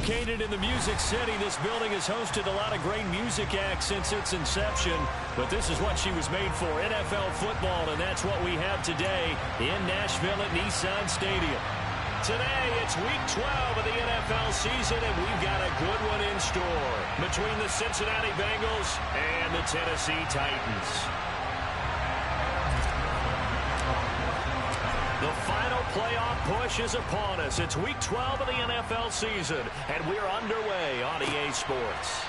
Located in the Music City, this building has hosted a lot of great music acts since its inception. But this is what she was made for, NFL football, and that's what we have today in Nashville at Nissan Stadium. Today, it's Week 12 of the NFL season, and we've got a good one in store between the Cincinnati Bengals and the Tennessee Titans. The final playoff push is upon us. It's Week 12 of the NFL season, and we're underway on EA Sports.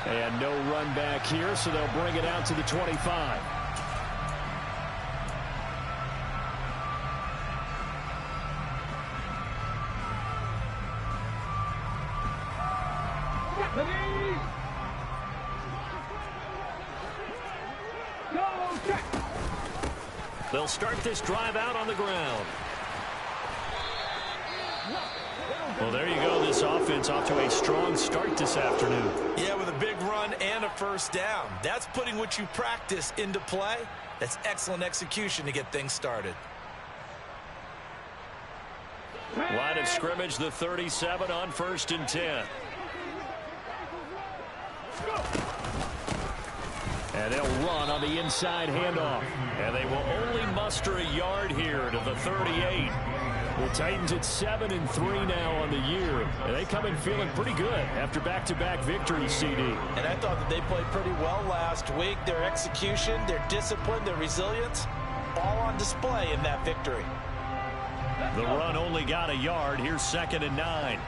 And no run back here, so they'll bring it out to the 25. They'll start this drive out on the ground. Well, there you go. This offense off to a strong start this afternoon. Yeah, with a big run and a first down. That's putting what you practice into play. That's excellent execution to get things started. Line of scrimmage, the 37 on 1st and 10. And they'll run on the inside handoff. And they will only muster a yard here to the 38. The Titans at 7-3 now on the year. And they come in feeling pretty good after back-to-back victories, CD. And I thought that they played pretty well last week. Their execution, their discipline, their resilience, all on display in that victory. The run only got a yard. Here's 2nd and 9.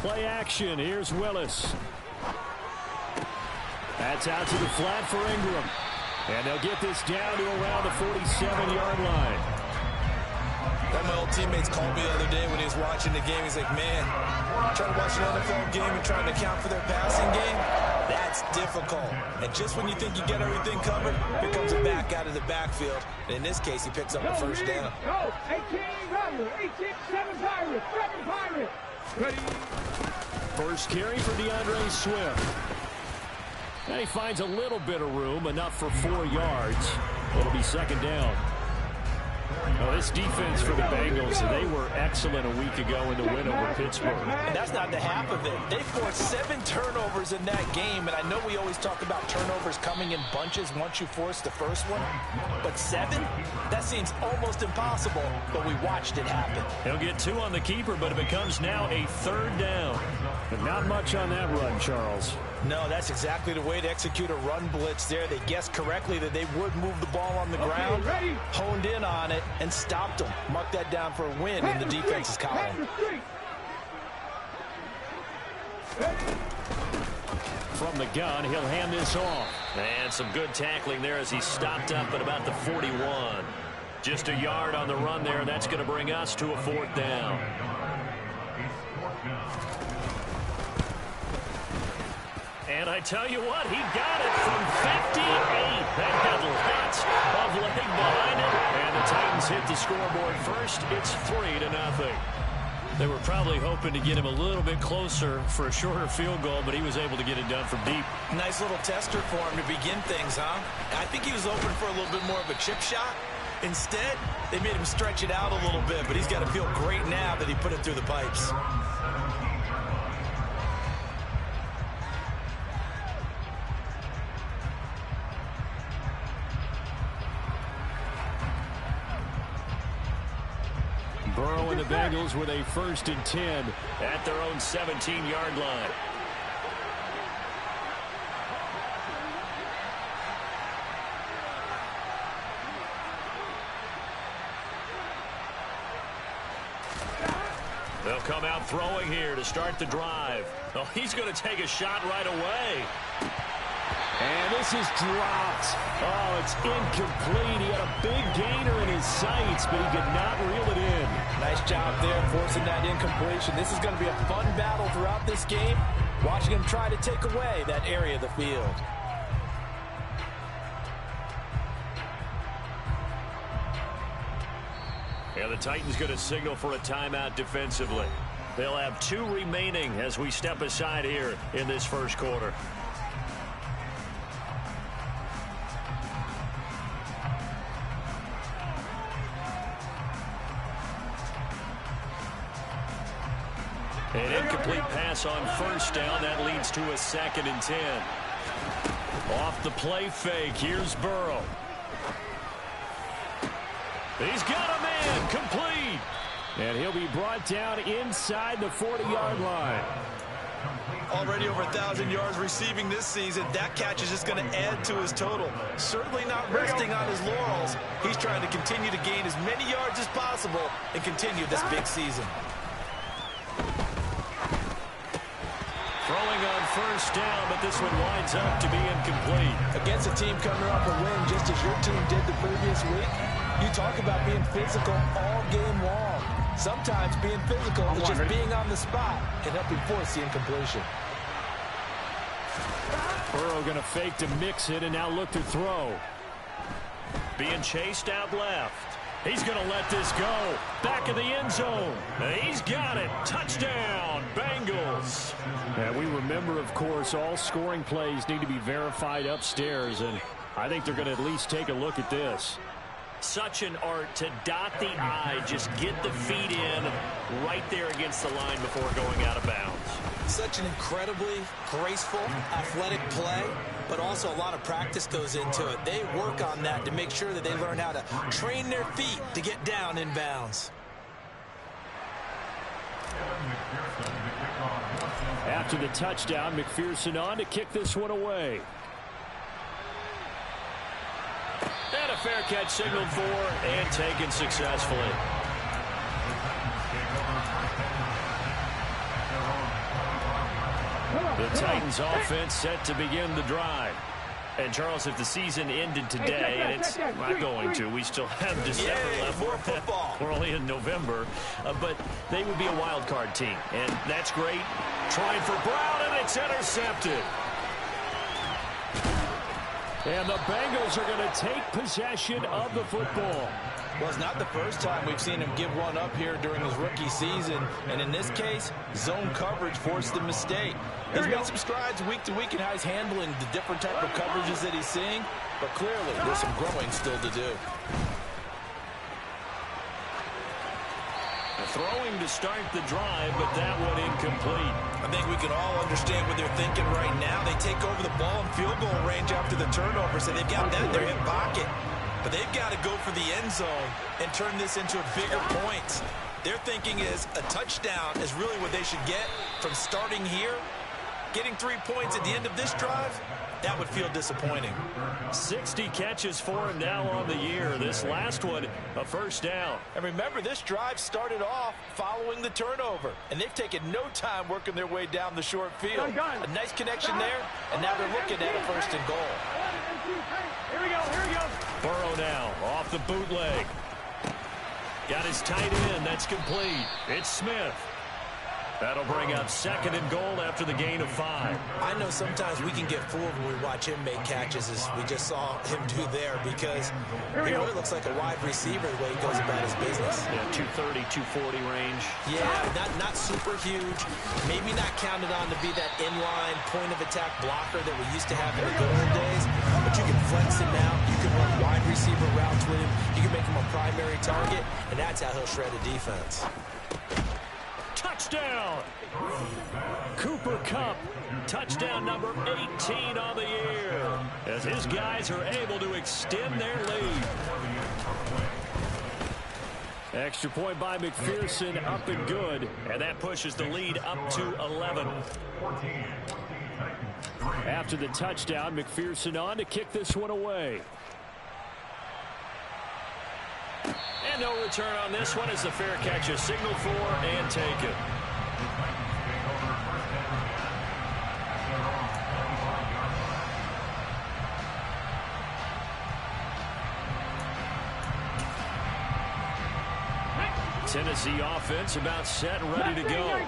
Play action. Here's Willis. That's out to the flat for Ingram. And they'll get this down to around the 47-yard line. One of my old teammates called me the other day when he was watching the game. He's like, man, trying to watch an NFL game and trying to account for their passing game, that's difficult. And just when you think you get everything covered, here comes a back out of the backfield. And in this case, he picks up the first down. Go, 18, Rebel, 18, 7 Pirates, 7 Pirates. Ready. First carry for DeAndre Swift. And he finds a little bit of room, enough for 4 yards. It'll be 2nd down. Well, this defense for the Bengals, they were excellent a week ago in the win over Pittsburgh. And that's not the half of it. They forced 7 turnovers in that game, and I know we always talk about turnovers coming in bunches once you force the first one, but 7? That seems almost impossible, but we watched it happen. He'll get 2 on the keeper, but it becomes now a 3rd down. But not much on that run, Charles. No, that's exactly the way to execute a run blitz there. They guessed correctly that they would move the ball on the ground, honed in on it, and stopped them. Mark that down for a win in the defense's column. From the gun, he'll hand this off. And some good tackling there as he stopped up at about the 41. Just a yard on the run there, and that's going to bring us to a 4th down. And I tell you what, he got it from 58. That had lots of leg behind it. And the Titans hit the scoreboard first. It's 3-0. They were probably hoping to get him a little bit closer for a shorter field goal, but he was able to get it done from deep. Nice little tester for him to begin things, huh? I think he was open for a little bit more of a chip shot. Instead, they made him stretch it out a little bit, but he's got to feel great now that he put it through the pipes. Burrow and the Bengals with a 1st and 10 at their own 17-yard line. They'll come out throwing here to start the drive. Oh, he's going to take a shot right away. And this is dropped. Oh, it's incomplete. He had a big gainer in his sights, but he could not reel it in. Nice job there forcing that incompletion. This is going to be a fun battle throughout this game. Watching him try to take away that area of the field. And the Titans going to signal for a timeout defensively. They'll have 2 remaining as we step aside here in this first quarter. An incomplete pass on first down. That leads to a 2nd and 10. Off the play fake. Here's Burrow. He's got a man. Complete. And he'll be brought down inside the 40-yard line. Already over 1,000 yards receiving this season. That catch is just going to add to his total. Certainly not resting on his laurels. He's trying to continue to gain as many yards as possible and continue this big season. Throwing on first down, but this one winds up to be incomplete. Against a team coming off a win just as your team did the previous week, you talk about being physical all game long. Sometimes being physical is just being on the spot and helping force the incompletion. Burrow going to fake to mix it and now look to throw. Being chased out left. He's going to let this go. Back of the end zone. He's got it. Touchdown, Bengals. And we remember, of course, all scoring plays need to be verified upstairs, and I think they're going to at least take a look at this. Such an art to dot the I, just get the feet in right there against the line before going out of bounds. Such an incredibly graceful, athletic play, but also a lot of practice goes into it. They work on that to make sure that they learn how to train their feet to get down in bounds. After the touchdown, McPherson on to kick this one away. And a fair catch signaled for and taken successfully. The Titans offense set to begin the drive. And Charles, if the season ended today, and it's not going to, we still have December left. More football. We're only in November, but they would be a wild card team, and that's great. Trying for Brown, and it's intercepted. And the Bengals are going to take possession of the football. Well, it's not the first time we've seen him give one up here during his rookie season. And in this case, zone coverage forced the mistake. He's made some strides week to week in how he's handling the different type of coverages that he's seeing. But clearly, there's some growing still to do. Throwing to start the drive, but that one incomplete. I think we can all understand what they're thinking right now. They take over the ball in field goal range after the turnover, so they've got that in their hip pocket. But they've got to go for the end zone and turn this into bigger points. Their thinking is a touchdown is really what they should get from starting here. Getting 3 points at the end of this drive, that would feel disappointing. 60 catches for him now on the year. This last one, a first down. And remember, this drive started off following the turnover. And they've taken no time working their way down the short field. A nice connection there, and now they're looking at a 1st and goal. Here we go. Burrow now off the bootleg. Got his tight end. That's complete. It's Smith. That'll bring up 2nd and goal after the gain of 5. I know sometimes we can get fooled when we watch him make catches, as we just saw him do there, because he really looks like a wide receiver the way he goes about his business. Yeah, 230, 240 range. Yeah, not super huge. Maybe not counted on to be that inline point-of-attack blocker that we used to have in the good old days, but you can flex him out. You can run wide receiver routes with him. You can make him a primary target, and that's how he'll shred a defense. Touchdown! Cooper Kupp, touchdown number 18 on the year, as his guys are able to extend their lead. Extra point by McPherson, up and good, and that pushes the lead up to 11. After the touchdown, McPherson on to kick this one away. And no return on this one as the fair catch is signaled for and taken. Tennessee offense about set and ready to go.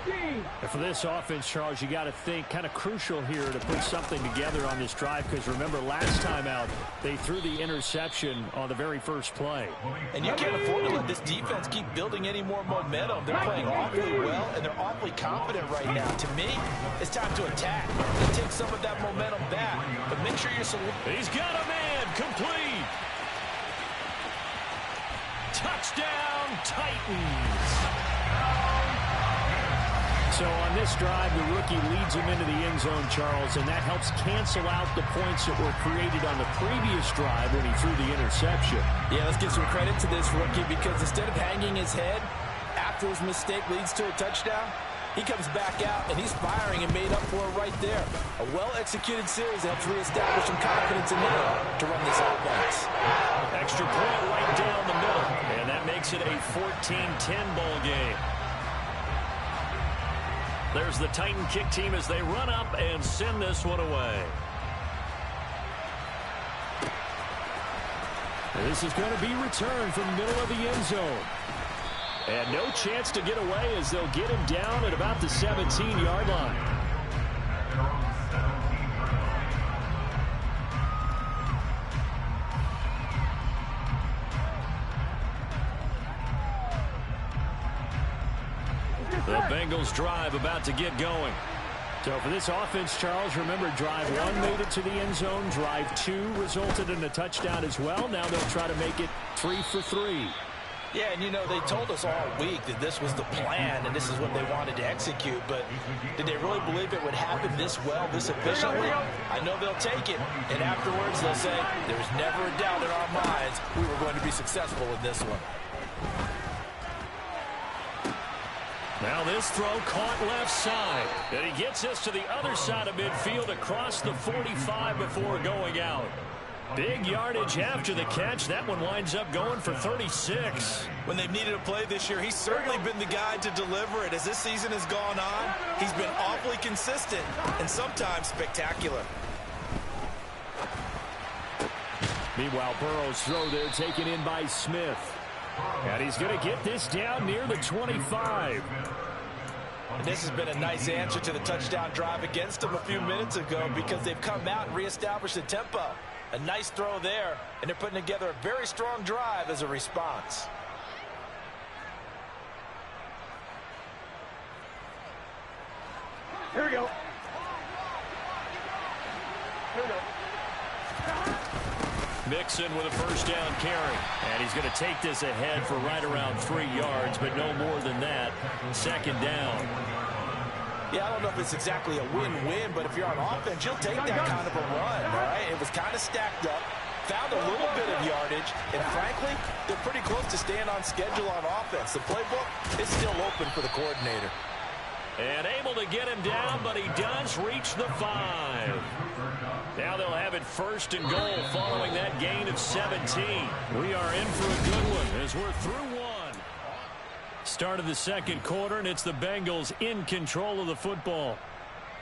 And for this offense, Charles, you got to think kind of crucial here to put something together on this drive, because remember last time out they threw the interception on the very first play. And you can't afford to let this defense keep building any more momentum. They're playing awfully well, and they're awfully confident right now. To me, it's time to attack and take some of that momentum back. But make sure you're... He's got a man, complete. Touchdown, Titans. So on this drive, the rookie leads him into the end zone, Charles, and that helps cancel out the points that were created on the previous drive when he threw the interception. Yeah, let's give some credit to this rookie because instead of hanging his head after his mistake leads to a touchdown, he comes back out and he's firing and made up for it right there. A well-executed series that helps reestablish some confidence in him to run this offense. Extra point right down the middle, and that makes it a 14-10 ball game. There's the Titan kick team as they run up and send this one away. This is going to be returned from the middle of the end zone. And no chance to get away as they'll get him down at about the 17-yard line. The Bengals drive about to get going. So for this offense, Charles, remember drive 1 made it to the end zone. Drive 2 resulted in a touchdown as well. Now they'll try to make it 3 for 3. Yeah, and you know, they told us all week that this was the plan and this is what they wanted to execute, but did they really believe it would happen this well, this efficiently? I know they'll take it, and afterwards they'll say, there's never a doubt in our minds we were going to be successful in this one. Now this throw caught left side, and he gets us to the other side of midfield across the 45 before going out. Big yardage after the catch. That one winds up going for 36. When they've needed a play this year, he's certainly been the guy to deliver it. As this season has gone on, he's been awfully consistent and sometimes spectacular. Meanwhile, Burrow's throw there taken in by Smith. And he's going to get this down near the 25. And this has been a nice answer to the touchdown drive against them a few minutes ago because they've come out and reestablished the tempo. A nice throw there, and they're putting together a very strong drive as a response. Here we go. Here we go. Mixon with a first down carry. And he's going to take this ahead for right around 3 yards, but no more than that. Second down. Yeah, I don't know if it's exactly a win-win, but if you're on offense, you'll take that kind of a run, all right? It was kind of stacked up, found a little bit of yardage, and frankly, they're pretty close to staying on schedule on offense. The playbook is still open for the coordinator. And able to get him down, but he does reach the 5. Now they'll have it first and goal following that gain of 17. We are in for a good one as we're through 1. Start of the second quarter, and it's the Bengals in control of the football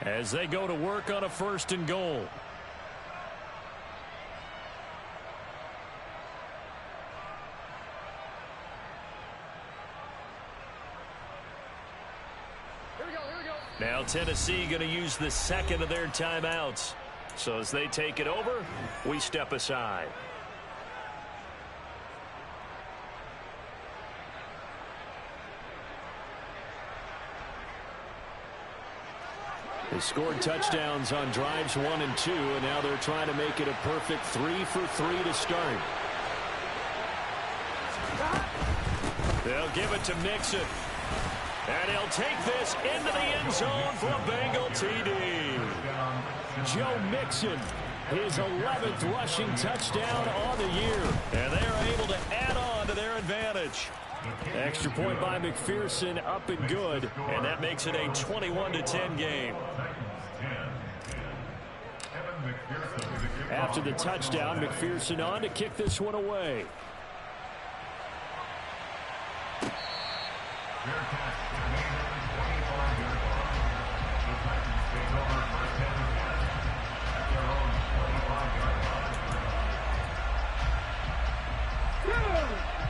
as they go to work on a first and goal. Now Tennessee going to use the second of their timeouts. So as they take it over, we step aside. They scored touchdowns on drives 1 and 2, and now they're trying to make it a perfect 3 for 3 to start. They'll give it to Mixon. And he'll take this into the end zone for a Bengal TD. Joe Mixon, his 11th rushing touchdown on the year. And they're able to add on to their advantage. Extra point by McPherson, up and good. And that makes it a 21-10 game. After the touchdown, McPherson on to kick this one away.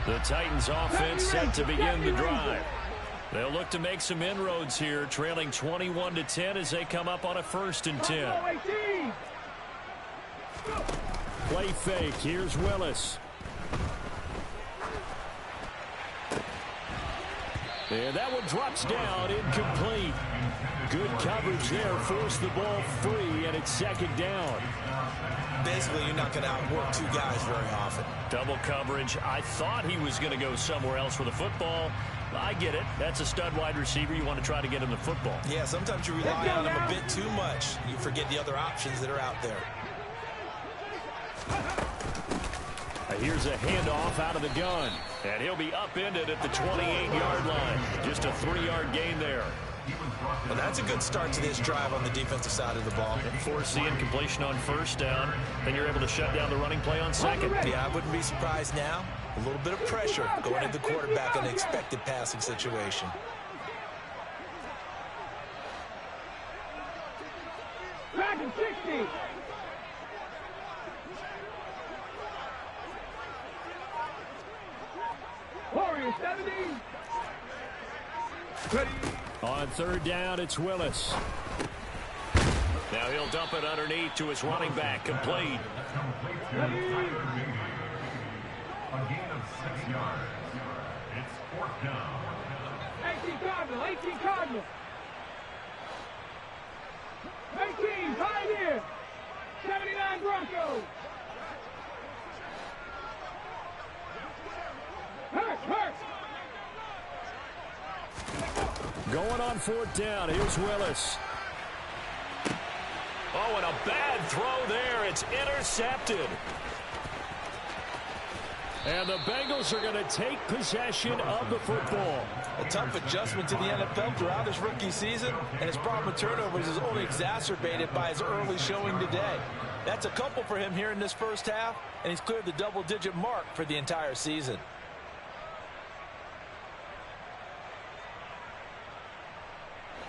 The Titans offense set to begin the drive. They'll look to make some inroads here, trailing 21-10 as they come up on a 1st and 10. Play fake. Here's Willis. And that one drops down, incomplete. Good coverage there, forced the ball free, and it's second down. Basically, you're not going to outwork two guys very often. Double coverage. I thought he was going to go somewhere else with the football. I get it. That's a stud wide receiver. You want to try to get him the football. Yeah, sometimes you rely on him a bit too much. You forget the other options that are out there. Here's a handoff out of the gun. And he'll be upended at the 28-yard line. Just a 3-yard gain there. Well, that's a good start to this drive on the defensive side of the ball. Force the incompletion on first down. Then you're able to shut down the running play on second. Yeah, I wouldn't be surprised now. A little bit of pressure going into the quarterback in an expected passing situation. Dragon 60. Warrior 70. Ready. On third down, it's Willis. Now he'll dump it underneath to his running back, complete. Ready. A gain of 6 yards. It's fourth down. 18 Cardinal, 18 Cardinal. 18 Pioneer. 79 Broncos. Hurt. Going on fourth down, here's Willis. Oh, and a bad throw there. It's intercepted. And the Bengals are going to take possession of the football. A tough adjustment to the NFL throughout his rookie season, and his problem with turnovers is only exacerbated by his early showing today. That's a couple for him here in this first half, and he's cleared the double-digit mark for the entire season.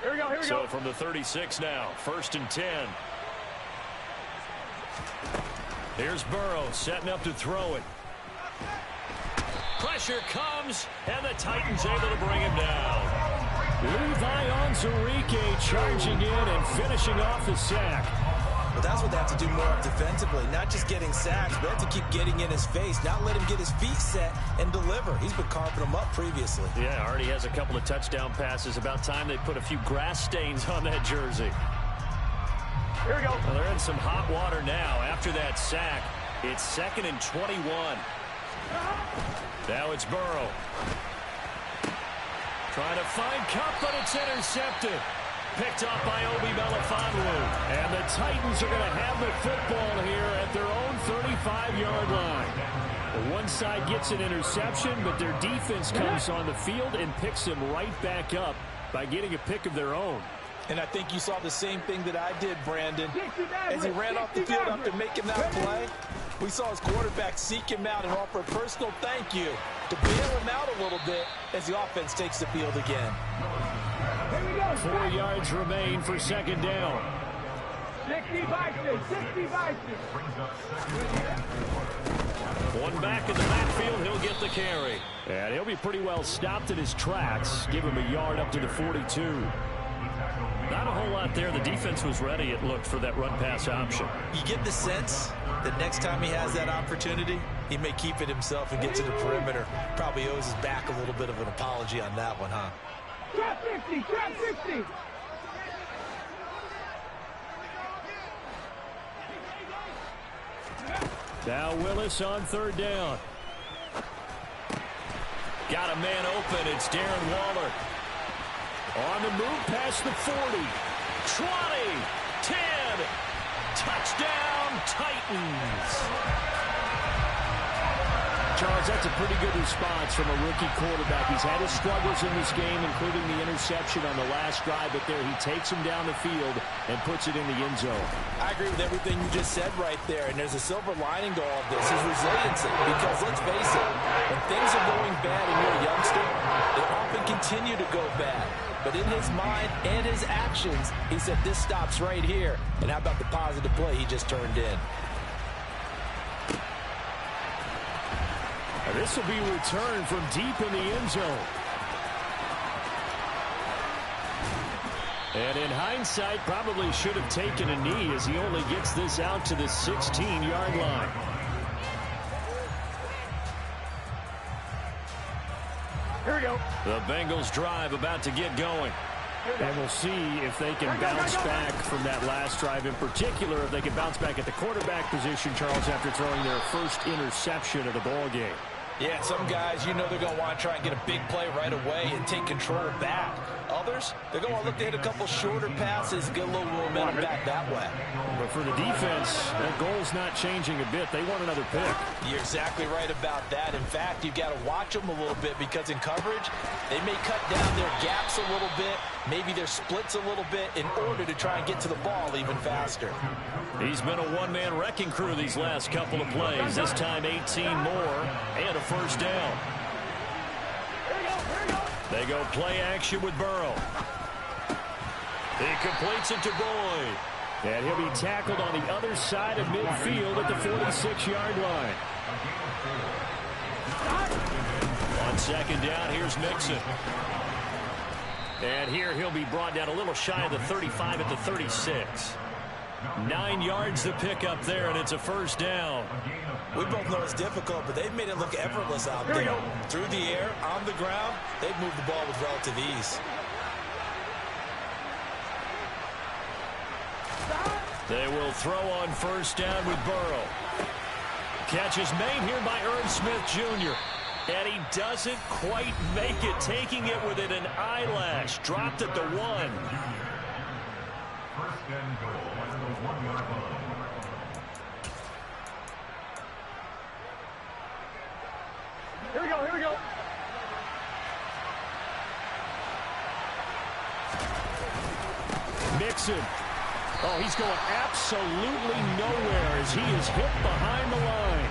Here we go. So from the 36 now, 1st and 10. Here's Burrow setting up to throw it. Pressure comes, and the Titans able to bring him down. Levi Onwuzurike charging in and finishing off the sack. But that's what they have to do more of defensively, not just getting sacks, but have to keep getting in his face, not let him get his feet set and deliver. He's been carving them up previously. Yeah, already has a couple of touchdown passes. About time they put a few grass stains on that jersey. Here we go. Well, they're in some hot water now after that sack. It's 2nd and 21. Now it's Burrow. Trying to find Kupp, but it's intercepted. Picked up by Obi Melifonwu. And the Titans are going to have the football here at their own 35-yard line. One side gets an interception, but their defense comes on the field and picks them right back up by getting a pick of their own. And I think you saw the same thing that I did, Brandon. As he ran off the field after making that play, we saw his quarterback seek him out and offer a personal thank you to bail him out a little bit as the offense takes the field again. 4 yards remain for 2nd down. 60 Vikings. One back in the backfield, he'll get the carry. And he'll be pretty well stopped in his tracks. Give him a yard up to the 42. Not a whole lot there. The defense was ready, it looked, for that run-pass option. You get the sense that next time he has that opportunity, he may keep it himself and get to the perimeter. Probably owes his back a little bit of an apology on that one, huh? Trap 50. Now Willis on 3rd down. Got a man open. It's Darren Waller. On the move past the 40. 20. 10. Touchdown, Titans. Charles, that's a pretty good response from a rookie quarterback. He's had his struggles in this game, including the interception on the last drive, but there he takes him down the field and puts it in the end zone. I agree with everything you just said right there, and there's a silver lining to all of this, his resiliency. Because let's face it, when things are going bad and you're a youngster, they often continue to go bad. But in his mind and his actions, he said this stops right here. And how about the positive play he just turned in? This will be returned from deep in the end zone. And in hindsight, probably should have taken a knee as he only gets this out to the 16-yard line. Here we go. The Bengals drive about to get going. And we'll see if they can bounce back from that last drive, in particular, if they can bounce back at the quarterback position, Charles, after throwing their first interception of the ball game. Yeah, some guys, you know they're going to want to try and get a big play right away and take control back. Others, they're going to look to hit a couple shorter passes and get a little momentum back that way. But for the defense, their goal's not changing a bit. They want another pick. You're exactly right about that. In fact, you've got to watch them a little bit because in coverage, they may cut down their gaps a little bit, maybe their splits a little bit in order to try and get to the ball even faster. He's been a one-man wrecking crew these last couple of plays. This time 18 more and a first down. They go play action with Burrow. He completes it to Boyd. And he'll be tackled on the other side of midfield at the 46-yard line. On second down, here's Mixon. And here he'll be brought down a little shy of the 35 at the 36. 9 yards to pick up there, and it's a first down. We both know it's difficult, but they've made it look effortless out there. Through the air, on the ground, they've moved the ball with relative ease. They will throw on first down with Burrow. Catch is made here by Irv Smith Jr. And he doesn't quite make it, taking it within an eyelash. Dropped at the 1. First and goal at the 1-yard line. Here we go, here we go. Mixon. Oh, he's going absolutely nowhere as he is hit behind the line.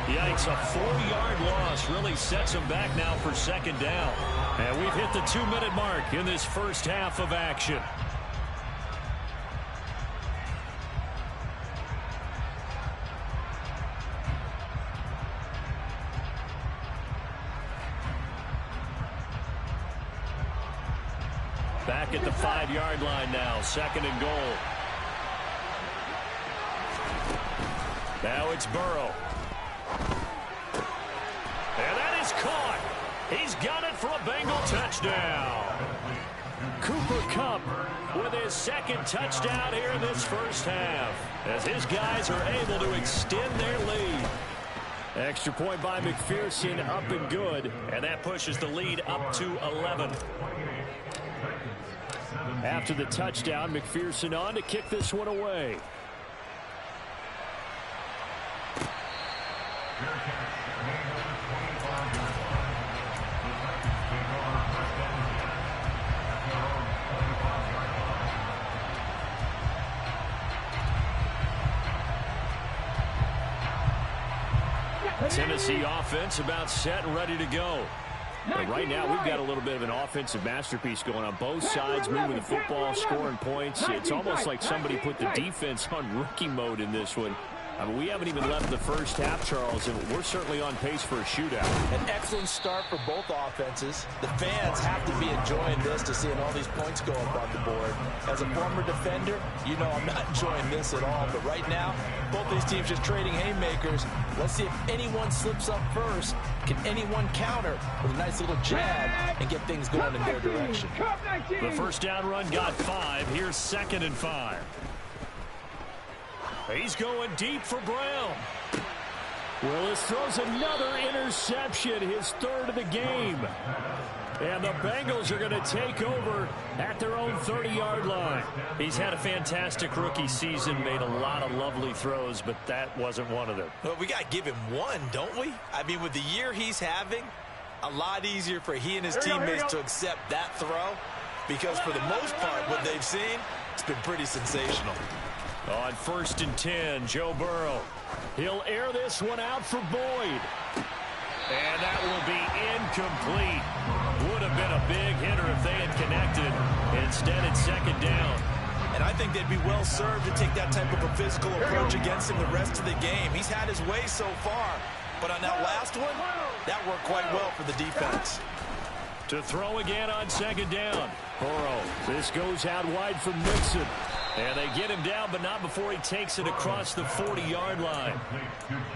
Yikes, a 4-yard loss really sets him back now for second down. And we've hit the 2-minute mark in this first half of action. Back at the 5-yard line now, second and goal. Now it's Burrow. And that is caught. He's got it for a Bengal touchdown. Cooper Kupp with his second touchdown here in this first half, as his guys are able to extend their lead. Extra point by McPherson, up and good, and that pushes the lead up to 11. After the touchdown, McPherson on to kick this one away. Tennessee offense about set and ready to go. But right now, we've got a little bit of an offensive masterpiece going on both sides, moving the football, scoring points. It's almost like somebody put the defense on rookie mode in this one. I mean, we haven't even left the first half, Charles, and we're certainly on pace for a shootout. An excellent start for both offenses. The fans have to be enjoying this to seeing all these points go up on the board. As a former defender, you know I'm not enjoying this at all. But right now, both these teams just trading haymakers. Let's see if anyone slips up first. Can anyone counter with a nice little jab and get things going in their direction? The first down run got 5. Here's second and 5. He's going deep for Brown. Willis throws another interception, his third of the game. And the Bengals are going to take over at their own 30-yard line. He's had a fantastic rookie season, made a lot of lovely throws, but that wasn't one of them. Well, we got to give him one, don't we? I mean, with the year he's having, a lot easier for he and his teammates to accept that throw, because for the most part, what they've seen, it's been pretty sensational. On first and 10, Joe Burrow. He'll air this one out for Boyd. And that will be incomplete. Would have been a big hitter if they had connected. Instead, it's second down. And I think they'd be well served to take that type of a physical approach against him the rest of the game. He's had his way so far. But on that last one, that worked quite well for the defense. To throw again on second down. Burrow. This goes out wide for Mixon. And they get him down, but not before he takes it across the 40-yard line.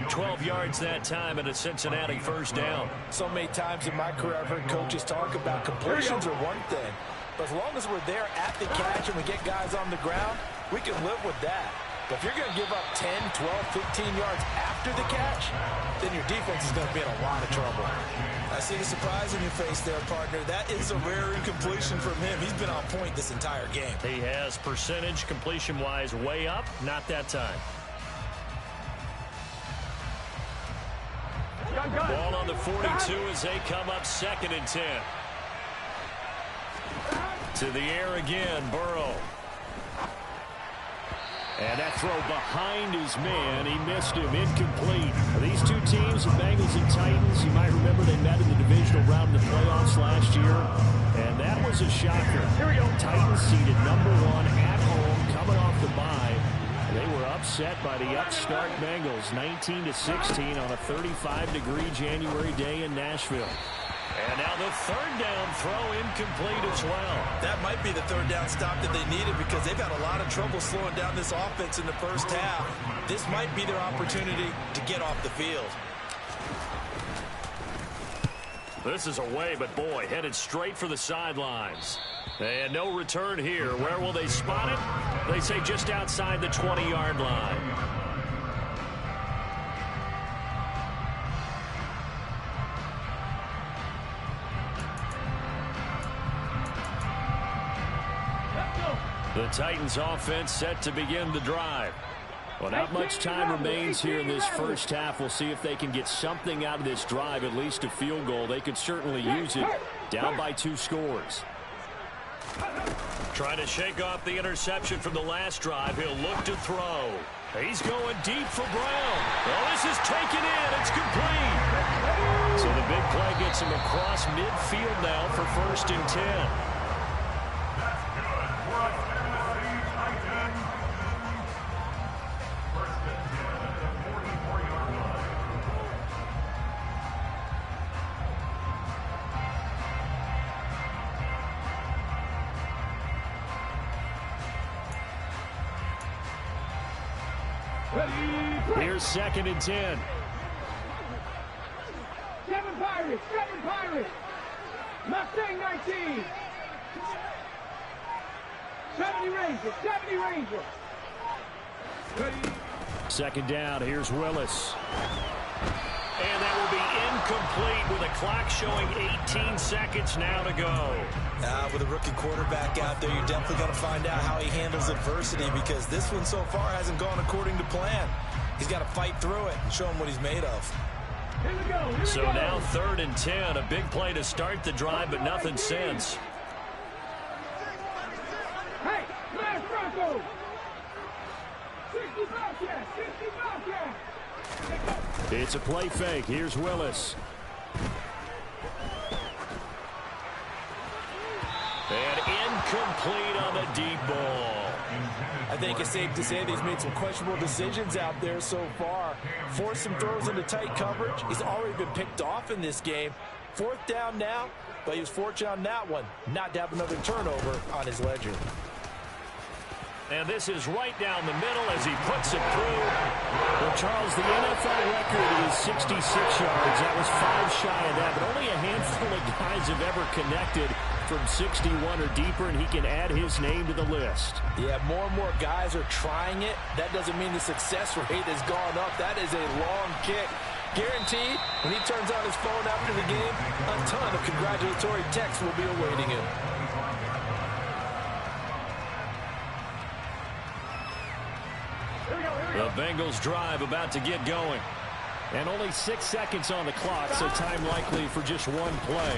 12 yards that time and a Cincinnati first down. So many times in my career, I've heard coaches talk about completions are one thing. But as long as we're there at the catch and we get guys on the ground, we can live with that. But if you're going to give up 10, 12, 15 yards after the catch, then your defense is going to be in a lot of trouble. I see the surprise in your face there, partner. That is a rare incompletion from him. He's been on point this entire game. He has percentage completion-wise way up. Not that time. Ball on the 42 as they come up 2nd and 10. To the air again, Burrow. And that throw behind his man. He missed him. Incomplete. These two teams, the Bengals and Titans, you might remember they met in the divisional round of the playoffs last year. And that was a shocker. Here we go. Titans seeded #1 at home, coming off the bye. They were upset by the upstart Bengals, 19-16 on a 35-degree January day in Nashville. And now the 3rd down throw incomplete as well. That might be the 3rd down stop that they needed because they've had a lot of trouble slowing down this offense in the first half. This might be their opportunity to get off the field. This is away, but boy, headed straight for the sidelines. And no return here. Where will they spot it? They say just outside the 20-yard line. The Titans offense set to begin the drive. Well, not much time remains here in this first half. We'll see if they can get something out of this drive, at least a field goal. They could certainly use it. Down by 2 scores. Trying to shake off the interception from the last drive. He'll look to throw. He's going deep for Brown. Well, this is taken in. It's complete. So the big play gets him across midfield now for 1st and 10. Here's 2nd and 10. 7 Pirates, 7 Pirates. Mustang 19. 70 Rangers, 70 Rangers. 2nd down, here's Willis. And that will be incomplete with a clock showing 18 seconds now to go. With a rookie quarterback out there, you're definitely going to find out how he handles adversity because this one so far hasn't gone according to plan. He's got to fight through it and show him what he's made of. So now 3rd and 10, a big play to start the drive, but nothing since. Hey, Flash Bronco. 60 Bobcat, 60 Bobcat. It's a play fake. Here's Willis. And incomplete on the deep ball. I think it's safe to say that he's made some questionable decisions out there so far. Forced some throws into tight coverage. He's already been picked off in this game. 4th down now, but he was fortunate on that one not to have another turnover on his ledger. And this is right down the middle as he puts it through. Well, Charles, the NFL record is 66 yards. That was 5 shy of that, but only a handful of guys have ever connected from 61 or deeper, and he can add his name to the list. Yeah, more and more guys are trying it. That doesn't mean the success rate has gone up. That is a long kick. Guaranteed, when he turns on his phone after the game, a ton of congratulatory texts will be awaiting him. The Bengals drive about to get going. And only 6 seconds on the clock, so time likely for just one play.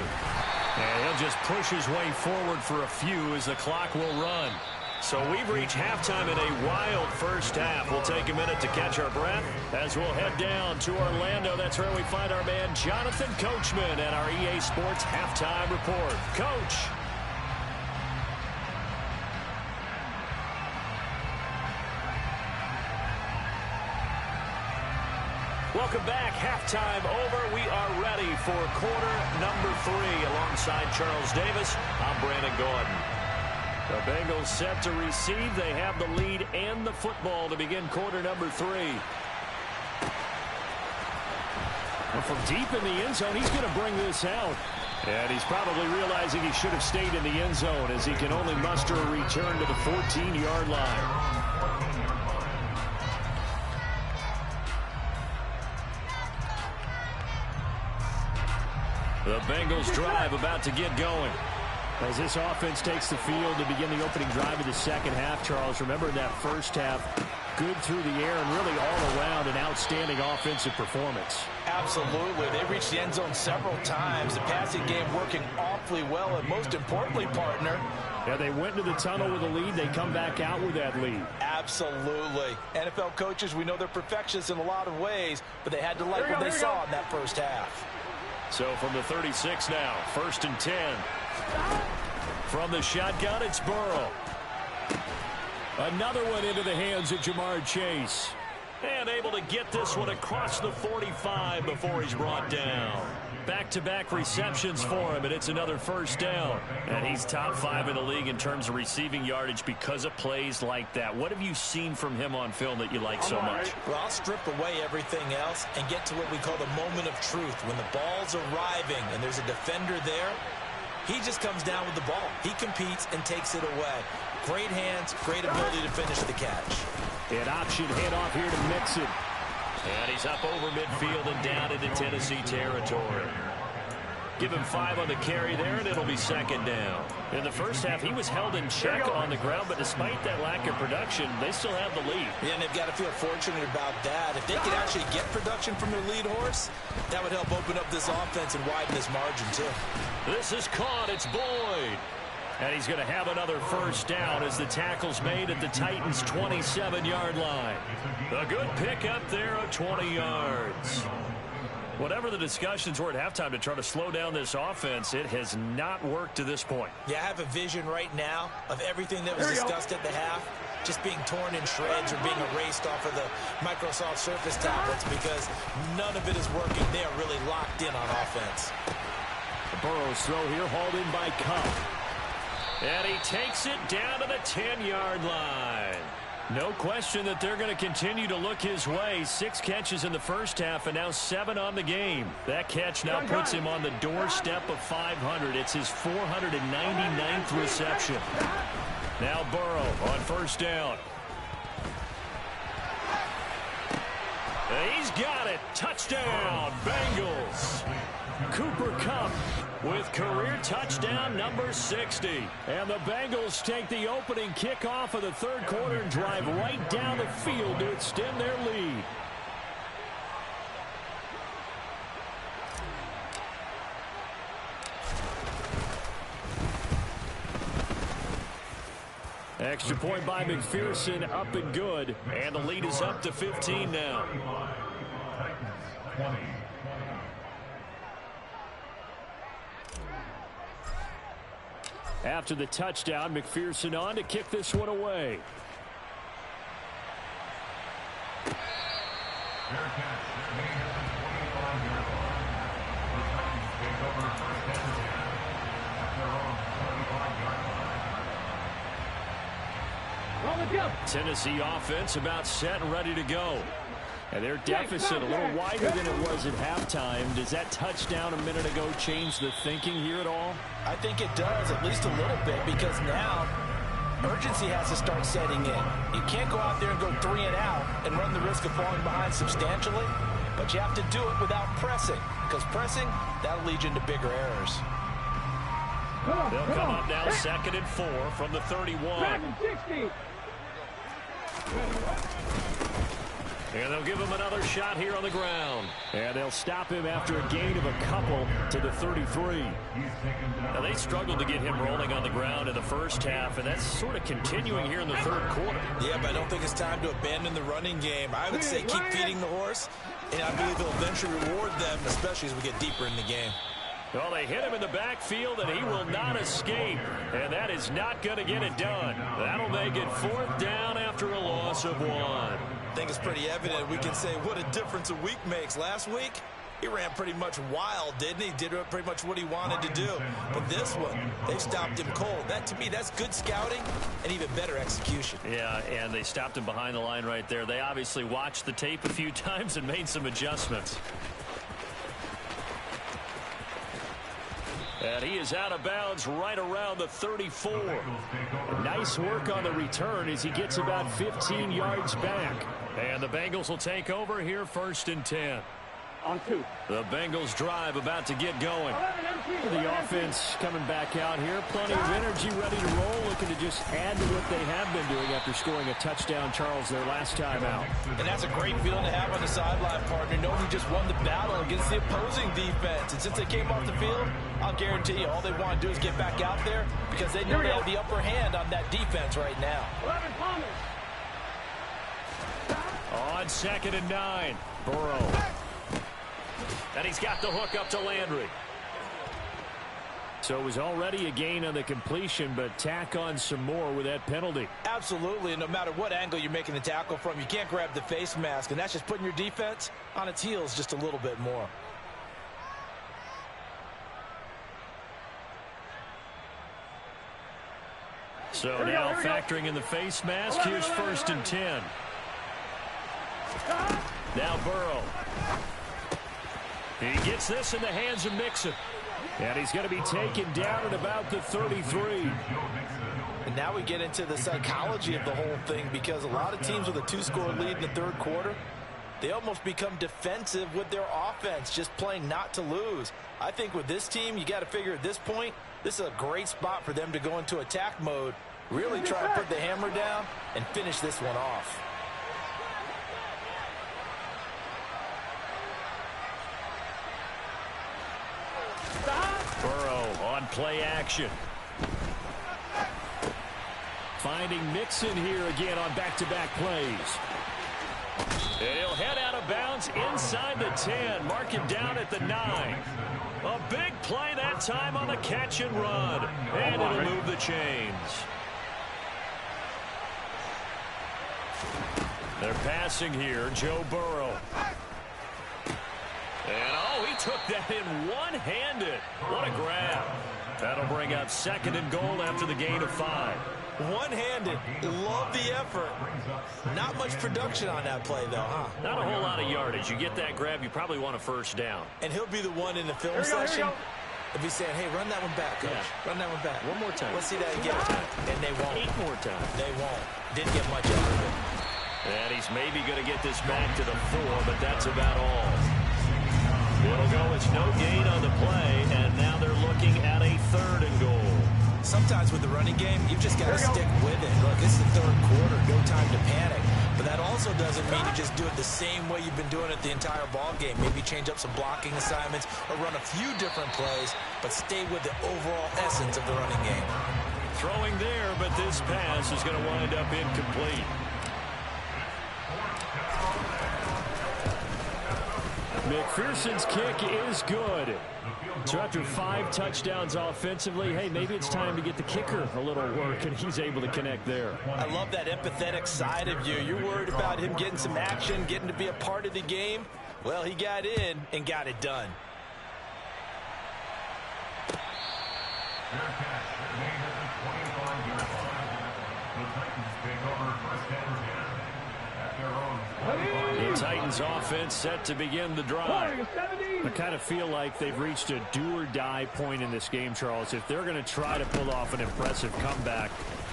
And he'll just push his way forward for a few as the clock will run. So we've reached halftime in a wild first half. We'll take a minute to catch our breath as we'll head down to Orlando. That's where we find our man Jonathan Coachman at our EA Sports Halftime Report. Coach. Welcome back. Halftime over. We are ready for quarter number 3. Alongside Charles Davis, I'm Brandon Gordon. The Bengals set to receive. They have the lead and the football to begin quarter number 3. Well, from deep in the end zone, he's going to bring this out. And he's probably realizing he should have stayed in the end zone as he can only muster a return to the 14-yard line. The Bengals drive about to get going. As this offense takes the field to begin the opening drive of the second half, Charles, remember in that first half, good through the air and really all around an outstanding offensive performance. Absolutely. They reached the end zone several times. The passing game working awfully well, and most importantly, partner, yeah, they went into the tunnel with a lead. They come back out with that lead. Absolutely. NFL coaches, we know they're perfectionists in a lot of ways, but they had to like what they saw in that first half. So from the 36 now, 1st and 10. From the shotgun, it's Burrow. Another one into the hands of Jamar Chase. And able to get this one across the 45 before he's brought down. Back-to-back receptions for him, and it's another first down. And he's top 5 in the league in terms of receiving yardage because of plays like that. What have you seen from him on film that you like so much? Well, I'll strip away everything else and get to what we call the moment of truth. When the ball's arriving and there's a defender there, he just comes down with the ball. He competes and takes it away. Great hands, great ability to finish the catch. An option handoff here to Mixon. And he's up over midfield and down into Tennessee territory. Give him 5 on the carry there, and it'll be second down. In the first half, he was held in check on the ground, but despite that lack of production, they still have the lead. Yeah, and they've got to feel fortunate about that. If they could actually get production from their lead horse, that would help open up this offense and widen this margin, too. This is caught. It's Boyd. And he's going to have another first down as the tackle's made at the Titans' 27-yard line. A good pickup there of 20 yards. Whatever the discussions were at halftime to try to slow down this offense, it has not worked to this point. Yeah, I have a vision right now of everything that was discussed at the half just being torn in shreds or being erased off of the Microsoft Surface tablets because none of it is working. They are really locked in on offense. Burrow's throw here hauled in by Cup. And he takes it down to the 10-yard line. No question that they're going to continue to look his way. 6 catches in the first half and now 7 on the game. That catch now puts him on the doorstep of 500. It's his 499th reception. Now Burrow on first down. He's got it. Touchdown, Bengals. Cooper Kupp with career touchdown number 60. And the Bengals take the opening kickoff of the third quarter and drive right down the field to extend their lead. Extra point by McPherson, up and good. And the lead is up to 15 now. After the touchdown, McPherson on to kick this one away. Tennessee offense about set and ready to go. And their deficit a little wider than it was at halftime. Does that touchdown a minute ago change the thinking here at all? I think it does, at least a little bit, because now urgency has to start setting in. You can't go out there and go 3 and out and run the risk of falling behind substantially, but you have to do it without pressing, because pressing, that'll lead you into bigger errors. They'll come up now 2nd and 4 from the 31. And they'll give him another shot here on the ground. And they'll stop him after a gain of a couple to the 33. Now, they struggled to get him rolling on the ground in the first half, and that's sort of continuing here in the third quarter. Yeah, but I don't think it's time to abandon the running game. I would say keep feeding the horse, and I believe it'll eventually reward them, especially as we get deeper in the game. Well, they hit him in the backfield, and he will not escape. And that is not going to get it done. That'll make it 4th down after a loss of 1. I think it's pretty evident. We can say what a difference a week makes. Last week, He ran pretty much wild, didn't he? Did pretty much what he wanted to do. But this one, they stopped him cold. That, to me, that's good scouting and even better execution. Yeah, and they stopped him behind the line right there. They obviously watched the tape a few times and made some adjustments. And he is out of bounds right around the 34. Nice work on the return as he gets about 15 yards back. And the Bengals will take over here, 1st and 10. On 2. The Bengals drive about to get going. The offense coming back out here. Plenty of energy, ready to roll, looking to just add to what they have been doing after scoring a touchdown, Charles, their last time out. And that's a great feeling to have on the sideline, partner, knowing you just won the battle against the opposing defense. And since they came off the field, I'll guarantee you all they want to do is get back out there because they know they have the upper hand on that defense right now. 11 Thomas. On 2nd and 9, Burrow. And he's got the hook up to Landry. So it was already a gain on the completion, but tack on some more with that penalty. Absolutely, and no matter what angle you're making the tackle from, you can't grab the face mask, and that's just putting your defense on its heels just a little bit more. So now factoring in the face mask, here's 1st and 10. Now Burrow. He gets this in the hands of Mixon. And he's going to be taken down at about the 33. And now we get into the psychology of the whole thing because a lot of teams with a 2-score lead in the 3rd quarter, they almost become defensive with their offense, just playing not to lose. I think with this team, you got to figure at this point, this is a great spot for them to go into attack mode, really try to put the hammer down and finish this one off. Burrow on play action. Finding Mixon here again on back-to-back plays. And he'll head out of bounds inside the 10. Mark him down at the 9. A big play that time on the catch and run. And it'll move the chains. They're passing here. Joe Burrow. And, oh, he took that in one-handed. What a grab. That'll bring up 2nd and goal after the gain of 5. One-handed. Love the effort. Not much production on that play, though, huh? Not a whole lot of yardage. You get that grab, you probably want a 1st down. And he'll be the one in the film session. If he's saying, hey, run that one back, Coach. Yeah. Run that one back. One more time. Let's see that again. And they won't. 8 more times. They won't. Didn't get much out of it. And he's maybe going to get this back to the 4, but that's about all. It'll go as no gain on the play, and now they're looking at a 3rd and goal. Sometimes with the running game, you've just got to stick with it. Look, this is the 3rd quarter, no time to panic. But that also doesn't mean you just do it the same way you've been doing it the entire ball game. Maybe change up some blocking assignments or run a few different plays, but stay with the overall essence of the running game. Throwing there, but this pass is going to wind up incomplete. McPherson's kick is good. So after 5 touchdowns offensively, hey, maybe it's time to get the kicker a little work, and he's able to connect there. I love that empathetic side of you. You're worried about him getting some action, getting to be a part of the game. Well, he got in and got it done. The Titans offense set to begin the drive. I kind of feel like they've reached a do-or-die point in this game, Charles. If they're going to try to pull off an impressive comeback,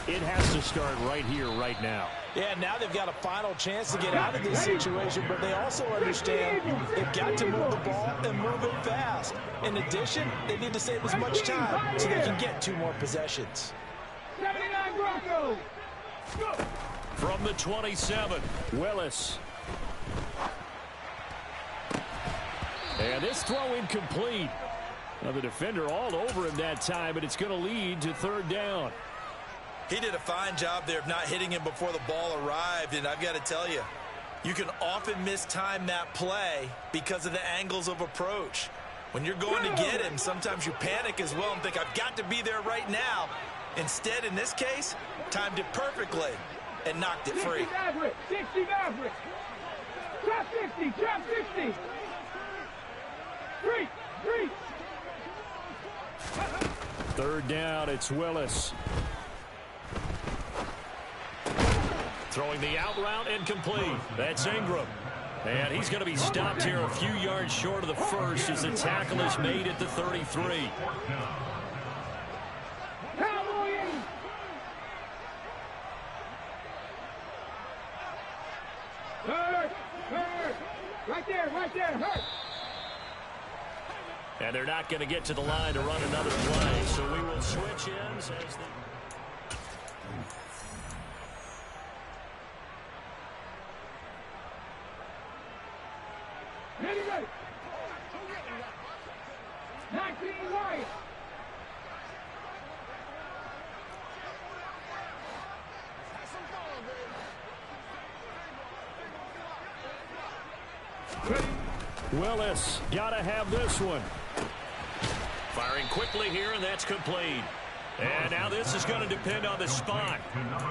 it has to start right here, right now. Yeah, now they've got a final chance to get out of this situation, but they also understand they've got to move the ball and move it fast. In addition, they need to save as much time so they can get 2 more possessions. 79 Broncos. Go. From the 27, Willis. And this throw incomplete. Now the defender all over him that time, but it's going to lead to 3rd down. He did a fine job there of not hitting him before the ball arrived, and I've got to tell you, you can often mistime that play because of the angles of approach. When you're going to get him, sometimes you panic as well and think, I've got to be there right now. Instead, in this case, timed it perfectly and knocked it free. 60 Maverick. 60 Maverick. Trap 60. Trap 60. Three. Third down, it's Willis. Throwing the out route incomplete. That's Ingram. And he's going to be stopped here a few yards short of the first as the tackle is made at the 33. Hurt. Right there, hurt. And they're not going to get to the line to run another play, so we will switch ends as they... Ready. 19 right. Willis, got to have this one. Firing quickly here, and that's complete. And now this is going to depend on the spot.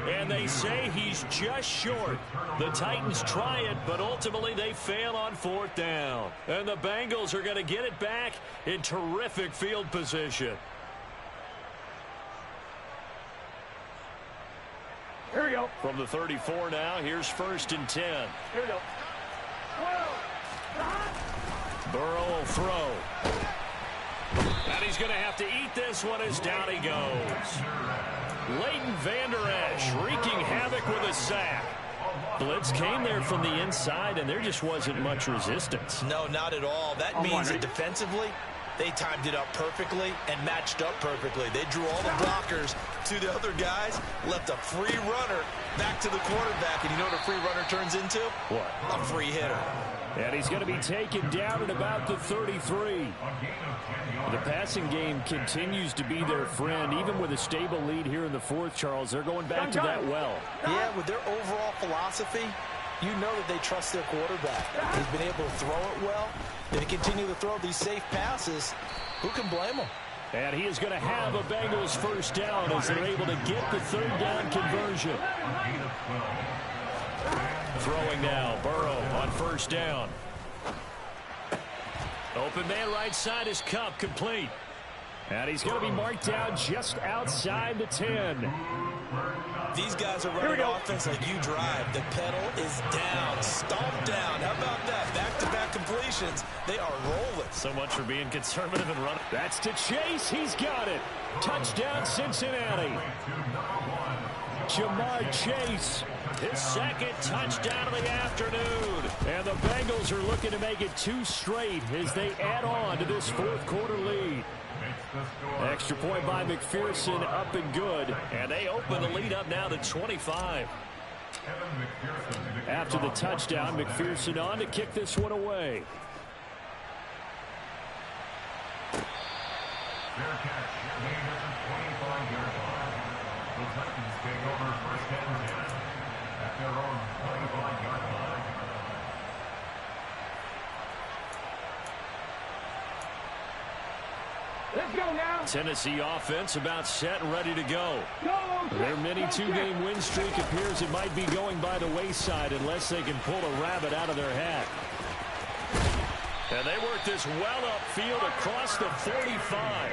And they say he's just short. The Titans try it, but ultimately they fail on fourth down. And the Bengals are going to get it back in terrific field position. Here we go. From the 34 now, here's 1st and 10. Here we go. Burrow will throw. And he's going to have to eat this one as down he goes. Leighton Vander Esch wreaking havoc with a sack. Blitz came there from the inside, and there just wasn't much resistance. No, not at all. That means that defensively, they timed it up perfectly and matched up perfectly. They drew all the blockers to the other guys, left a free runner back to the quarterback. And you know what a free runner turns into? What? A free hitter. And he's going to be taken down at about the 33. The passing game continues to be their friend. Even with a stable lead here in the fourth, Charles, they're going back to that well. Yeah, with their overall philosophy, you know that they trust their quarterback. He's been able to throw it well. They continue to throw these safe passes. Who can blame them? And he is going to have a Bengals first down as they're able to get the third down conversion. Throwing now, Burrow on first down. Open man right side is Kupp, complete. And he's going to be marked down just outside the 10. These guys are running offense like you drive. The pedal is down, stomped down. How about that? Back-to-back completions. They are rolling. So much for being conservative and running. That's to Chase. He's got it. Touchdown, Cincinnati. Jamar Chase. His second touchdown of the afternoon. And the Bengals are looking to make it 2 straight as they add on to this fourth quarter lead. Extra point by McPherson, up and good. And they open the lead up now to 25. After the touchdown, McPherson on to kick this one away. Fair catch. Gain at the 25-yard line. The Titans take over 1st and 10 at their own 25-yard line. Let's go now. Tennessee offense about set and ready to go. Their mini 2-game win streak appears it might be going by the wayside unless they can pull a rabbit out of their hat. And they work this well upfield across the 45.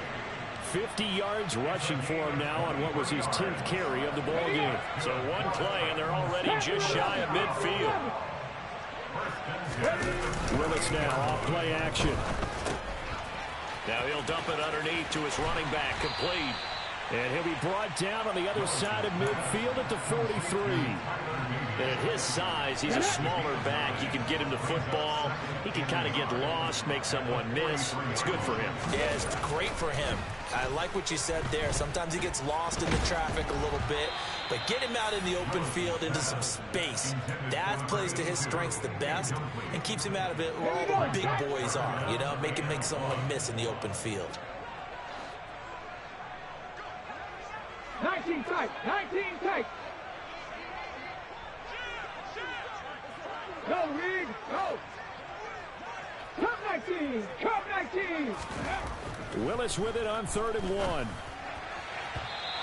50 yards rushing for him now on what was his 10th carry of the ball game. So one play and they're already just shy of midfield. Willis now off play action. Now he'll dump it underneath to his running back, complete. And he'll be brought down on the other side of midfield at the 43. And at his size, he's a smaller back. You can get him to football. He can kind of get lost, make someone miss. It's good for him. Yeah, it's great for him. I like what you said there. Sometimes he gets lost in the traffic a little bit, but get him out in the open field into some space. That plays to his strengths the best and keeps him out of it where all the big boys are, you know, make someone miss in the open field. 19 tight. Go, Reed, go. Cup 19. Willis with it on 3rd and 1.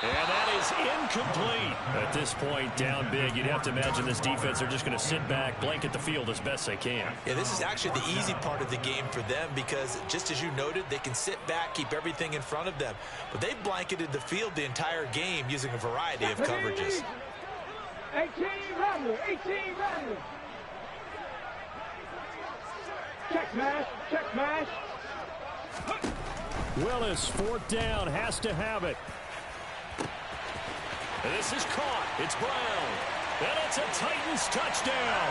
And that is incomplete. At this point, down big, you'd have to imagine this defense are just going to sit back, blanket the field as best they can. Yeah, this is actually the easy part of the game for them because, just as you noted, they can sit back, keep everything in front of them. But they blanketed the field the entire game using a variety of coverages. 18 runners, 18 runners. Check mash. Willis, fourth down, has to have it. And this is caught. It's Brown. And it's a Titans touchdown.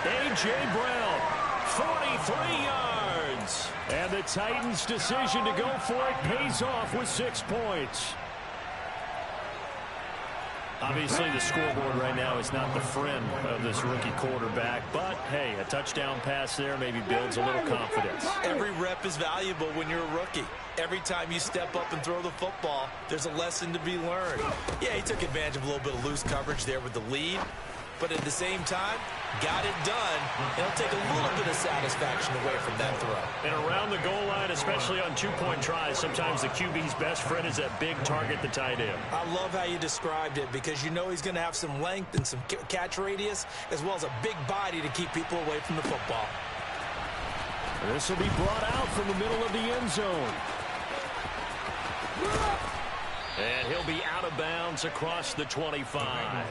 A.J. Brown, 43 yards. And the Titans' decision to go for it pays off with 6 points. Obviously, the scoreboard right now is not the friend of this rookie quarterback. But, hey, a touchdown pass there maybe builds a little confidence. Every rep is valuable when you're a rookie. Every time you step up and throw the football, there's a lesson to be learned. Yeah, he took advantage of a little bit of loose coverage there with the lead. But at the same time, got it done. It'll take a little bit of satisfaction away from that throw. And around the goal line, especially on two-point tries, sometimes the QB's best friend is that big target, the tight end. I love how you described it because you know he's going to have some length and some catch radius as well as a big body to keep people away from the football. This will be brought out from the middle of the end zone. And he'll be out of bounds across the 25.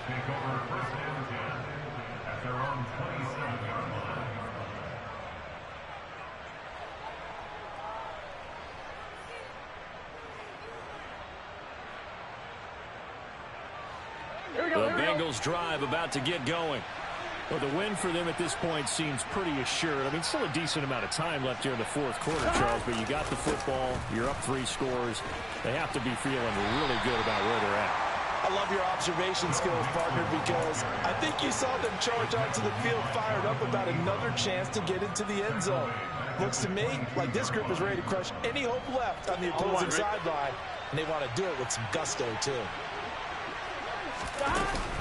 The Bengals drive about to get going. Well, the win for them at this point seems pretty assured. I mean, still a decent amount of time left here in the fourth quarter, Charles, but you got the football, you're up 3 scores. They have to be feeling really good about where they're at. I love your observation skills, partner, because I think you saw them charge onto the field fired up about another chance to get into the end zone. Looks to me like this group is ready to crush any hope left on the opposing sideline, and they want to do it with some gusto, too.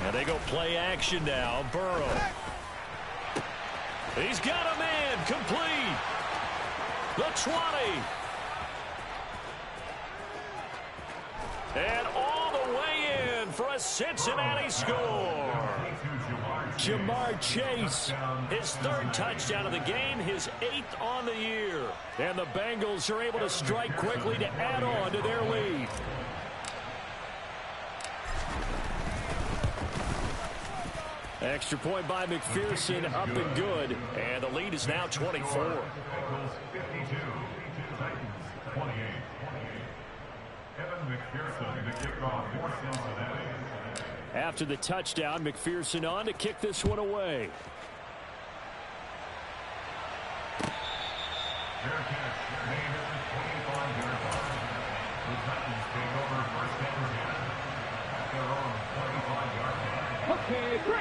And they go play action now. Burrow. He's got a man complete. The 20. And all the way in for a Cincinnati score. Jamar Chase, his 3rd touchdown of the game, his 8th on the year. And the Bengals are able to strike quickly to add on to their lead. Extra point by McPherson, up and good. And the lead is now 24. After the touchdown, McPherson on to kick this one away.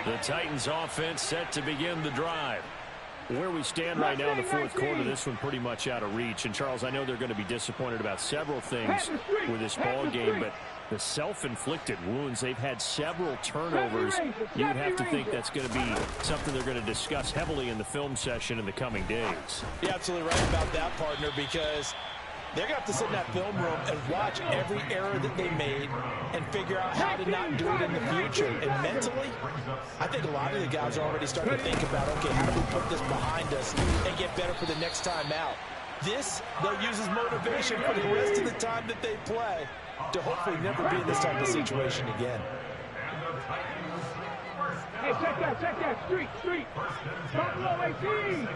The Titans offense set to begin the drive. Where we stand right now in the fourth quarter, this one pretty much out of reach. And, Charles, I know they're going to be disappointed about several things with this ball game, but the self-inflicted wounds, they've had several turnovers. You would have to think that's going to be something they're going to discuss heavily in the film session in the coming days. You're absolutely right about that, partner, because they're going to have to sit in that film room and watch every error that they made and figure out how to not do it in the future. And mentally, I think a lot of the guys are already starting to think about, okay, how do we put this behind us and get better for the next time out? This, they'll use as motivation for the rest of the time that they play to hopefully never be in this type of situation again. Hey, check that, street. Buffalo 18.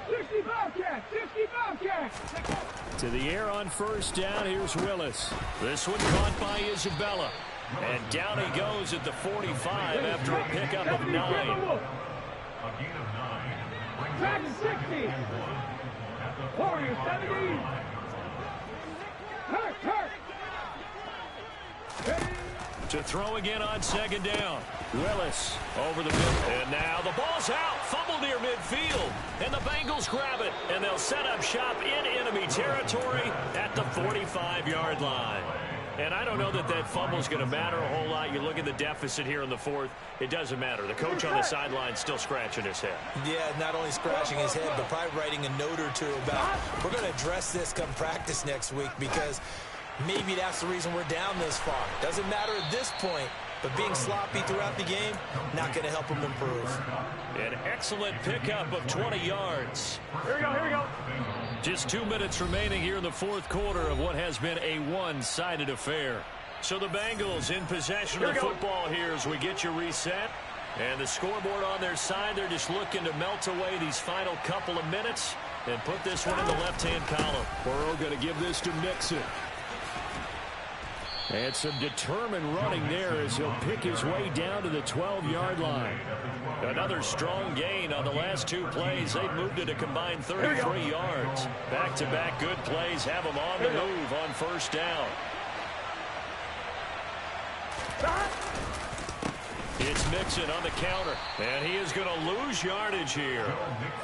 60 Bobcats. To the air on first down, here's Willis. This one caught by Isabella. And down he goes at the 45 after a pickup of 9. Dragon 60. Warriors 17. Hurt. To throw again on second down. Willis over the middle. And now the ball's out. Fumble near midfield. And the Bengals grab it. And they'll set up shop in enemy territory at the 45-yard line. And I don't know that that fumble is going to matter a whole lot. You look at the deficit here in the fourth. It doesn't matter. The coach on the sideline still scratching his head. Yeah, not only scratching his head, but probably writing a note or two about, we're going to address this come practice next week, because Maybe that's the reason we're down this far. Doesn't matter at this point, but being sloppy throughout the game, not going to help them improve. An excellent pickup of 20 yards. Here we go. Just 2 minutes remaining here in the fourth quarter of what has been a one-sided affair. So the Bengals in possession of the football here as we get you reset. And the scoreboard on their side, they're just looking to melt away these final couple of minutes and put this one in the left-hand column. Burrow going to give this to Mixon. And some determined running there as he'll pick his way down to the 12-yard line. Another strong gain on the last 2 plays. They've moved it a combined 33 yards. Back-to-back good plays have them on the move on first down. It's Mixon on the counter, and he is going to lose yardage here.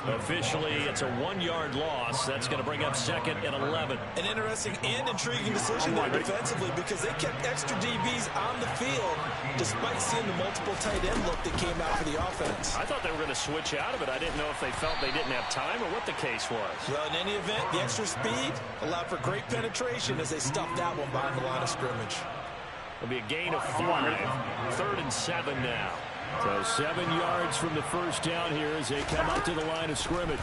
Officially, it's a 1-yard loss. That's going to bring up 2nd and 11. An interesting and intriguing decision there defensively because they kept extra DBs on the field despite seeing the multiple tight end look that came out for the offense. I thought they were going to switch out of it. I didn't know if they felt they didn't have time or what the case was. Well, in any event, the extra speed allowed for great penetration as they stuffed that one behind the line of scrimmage. It'll be a gain of 5. 3rd and 7 now. So 7 yards from the first down here as they come up to the line of scrimmage.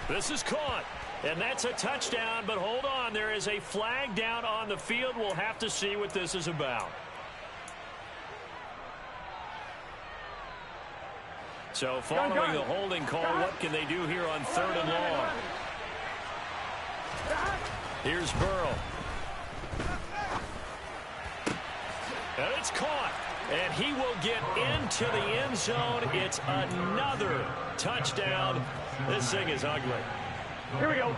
This is caught. And that's a touchdown, but hold on. There is a flag down on the field. We'll have to see what this is about. So following the holding call, what can they do here on 3rd and long? Here's Burrow. And it's caught. And he will get into the end zone. It's another touchdown. This thing is ugly. Here we go.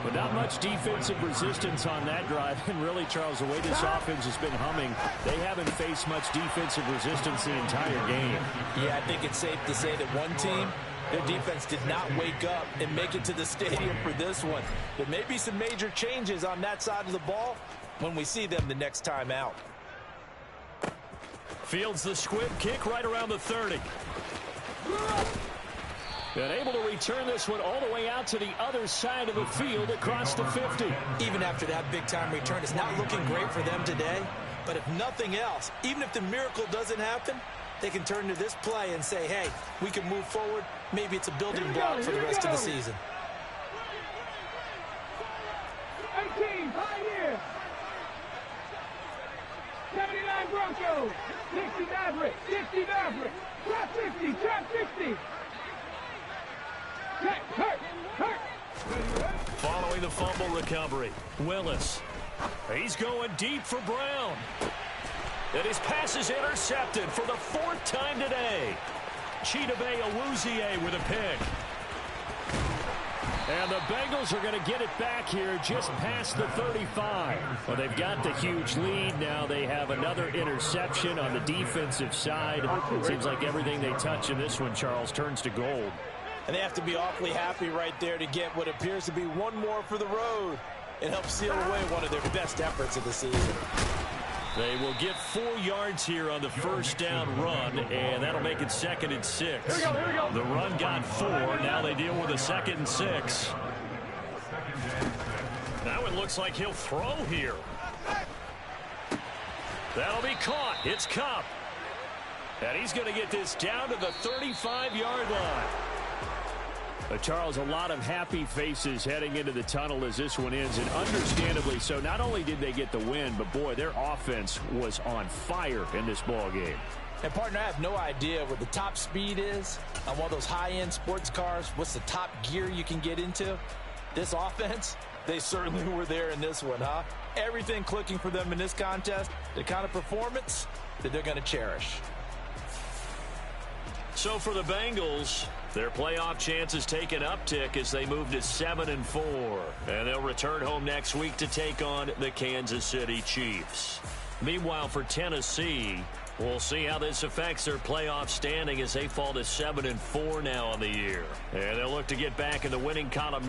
But not much defensive resistance on that drive. And really, Charles, the way this offense has been humming, they haven't faced much defensive resistance the entire game. Yeah, I think it's safe to say that one team, their defense did not wake up and make it to the stadium for this one. There may be some major changes on that side of the ball when we see them the next time out. Fields the squib kick right around the 30. And able to return this one all the way out to the other side of the field across the 50. Even after that big-time return, it's not looking great for them today. But if nothing else, even if the miracle doesn't happen, they can turn to this play and say, hey, we can move forward. Maybe it's a building block for the rest of the season. 18, Pioneer. 79 Broncos. 60 Maverick. 60 Maverick. Trap 50. Trap 50. Hurt. Following the fumble recovery, Willis. He's going deep for Brown. And his pass is intercepted for the 4th time today. Chidobe Awuzie with a pick. And the Bengals are going to get it back here just past the 35. Well, they've got the huge lead. Now they have another interception on the defensive side. Seems like everything they touch in this one, Charles, turns to gold. And they have to be awfully happy right there to get what appears to be one more for the road and help seal away one of their best efforts of the season. They will get 4 yards here on the first down run, and that'll make it 2nd and 6. Here we go. The run got 4. Now they deal with a 2nd and 6. Now it looks like he'll throw here. That'll be caught. It's Kupp. And he's going to get this down to the 35-yard line. Charles, a lot of happy faces heading into the tunnel as this one ends, and understandably so. Not only did they get the win, but, boy, their offense was on fire in this ball game. And, partner, I have no idea what the top speed is on one of those high-end sports cars. What's the top gear you can get into? This offense, they certainly were there in this one, huh? Everything clicking for them in this contest, the kind of performance that they're going to cherish. So for the Bengals, their playoff chances take an uptick as they move to 7-4. And they'll return home next week to take on the Kansas City Chiefs. Meanwhile, for Tennessee, we'll see how this affects their playoff standing as they fall to 7-4 now on the year. And they'll look to get back in the winning column